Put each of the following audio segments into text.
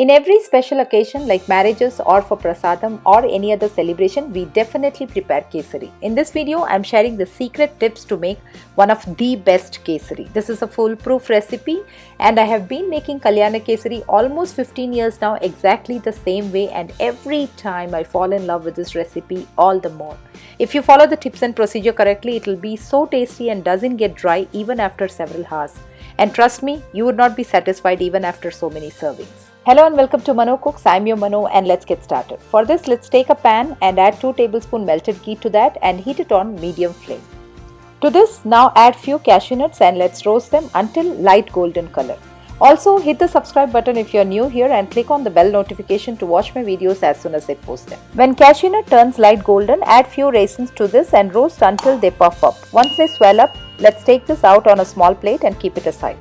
In every special occasion like marriages or for prasadam or any other celebration, we definitely prepare kesari. In this video, I am sharing the secret tips to make one of the best kesari. This is a foolproof recipe and I have been making Kalyana Kesari almost 15 years now, exactly the same way, and every time I fall in love with this recipe all the more. If you follow the tips and procedure correctly, it will be so tasty and doesn't get dry even after several hours. And trust me, you would not be satisfied even after so many servings. Hello and welcome to manocooks. I'm your Mano and let's get started. For this, let's take a pan and add 2 tablespoons melted ghee to that and heat it on medium flame. To this, now add few cashew nuts and let's roast them until light golden color. Also, hit the subscribe button if you're new here and click on the bell notification to watch my videos as soon as I post them. When cashew nut turns light golden, add few raisins to this and roast until they puff up. Once they swell up, let's take this out on a small plate and keep it aside.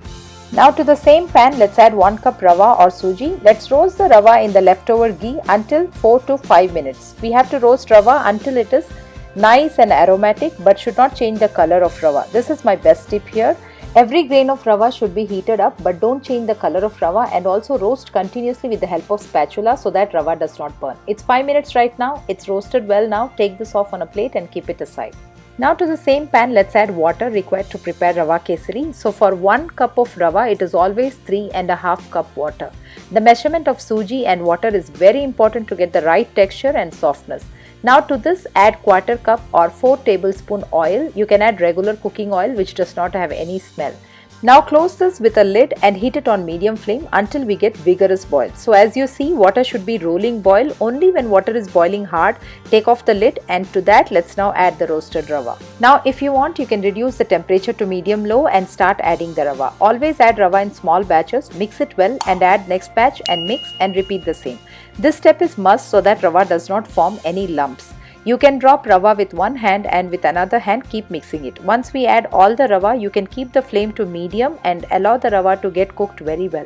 Now to the same pan, let's add 1 cup Rava or Suji. Let's roast the Rava in the leftover ghee until 4 to 5 minutes. We have to roast Rava until it is nice and aromatic but should not change the color of Rava. This is my best tip here. Every grain of Rava should be heated up but don't change the color of Rava, and also roast continuously with the help of spatula so that Rava does not burn. It's 5 minutes right now. It's roasted well now. Take this off on a plate and keep it aside. Now to the same pan, let's add water required to prepare Rava Kesari. So for 1 cup of Rava, it is always 3.5 cup water. The measurement of Suji and water is very important to get the right texture and softness. Now to this, add 1/4 cup or 4 tablespoon oil. You can add regular cooking oil which does not have any smell. Now close this with a lid and heat it on medium flame until we get vigorous boil. So as you see, water should be rolling boil. Only when water is boiling hard, take off the lid, and to that let's now add the roasted Rava. Now if you want, you can reduce the temperature to medium low and start adding the Rava. Always add Rava in small batches, mix it well and add next batch and mix and repeat the same. This step is must so that Rava does not form any lumps. You can drop Rava with one hand and with another hand keep mixing it. Once we add all the Rava, you can keep the flame to medium and allow the Rava to get cooked very well.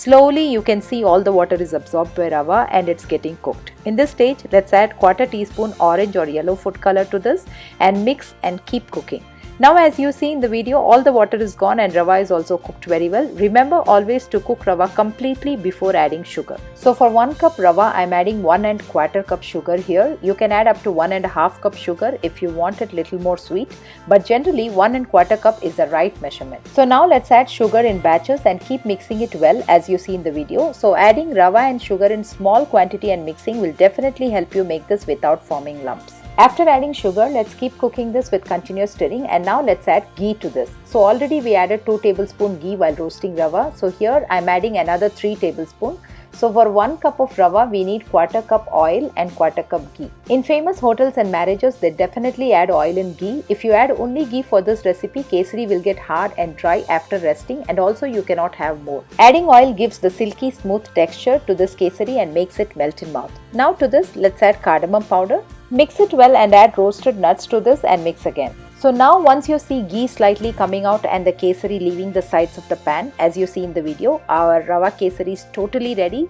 Slowly you can see all the water is absorbed by Rava and it's getting cooked. In this stage, let's add 1/4 teaspoon orange or yellow food color to this and mix and keep cooking. Now as you see in the video, all the water is gone and Rava is also cooked very well. Remember always to cook Rava completely before adding sugar. So for 1 cup Rava, I am adding 1.25 cup sugar here. You can add up to 1.5 cup sugar if you want it little more sweet, but generally 1.25 cup is the right measurement. So now let's add sugar in batches and keep mixing it well as you see in the video. So adding Rava and sugar in small quantity and mixing will definitely help you make this without forming lumps. After adding sugar, let's keep cooking this with continuous stirring, and now let's add ghee to this. So already we added 2 tablespoon ghee while roasting Rava. So here I am adding another 3 tablespoon. So for 1 cup of Rava, we need 1/4 cup oil and 1/4 cup ghee. In famous hotels and marriages, they definitely add oil and ghee. If you add only ghee for this recipe, kesari will get hard and dry after resting, and also you cannot have more. Adding oil gives the silky smooth texture to this kesari and makes it melt in mouth. Now to this, let's add cardamom powder. Mix it well and add roasted nuts to this and mix again. So now once you see ghee slightly coming out and the kesari leaving the sides of the pan, as you see in the video, our Rava kesari is totally ready.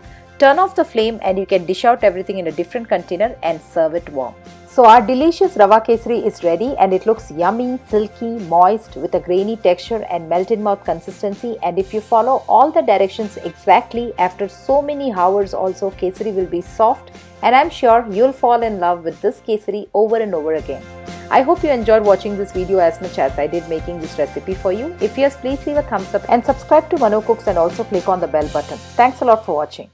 Turn off the flame and you can dish out everything in a different container and serve it warm. So our delicious Rava kesari is ready and it looks yummy, silky, moist with a grainy texture and melt in mouth consistency. And if you follow all the directions exactly, after so many hours also, kesari will be soft, and I'm sure you'll fall in love with this kesari over and over again. I hope you enjoyed watching this video as much as I did making this recipe for you. If yes, please leave a thumbs up and subscribe to manocooks and also click on the bell button. Thanks a lot for watching.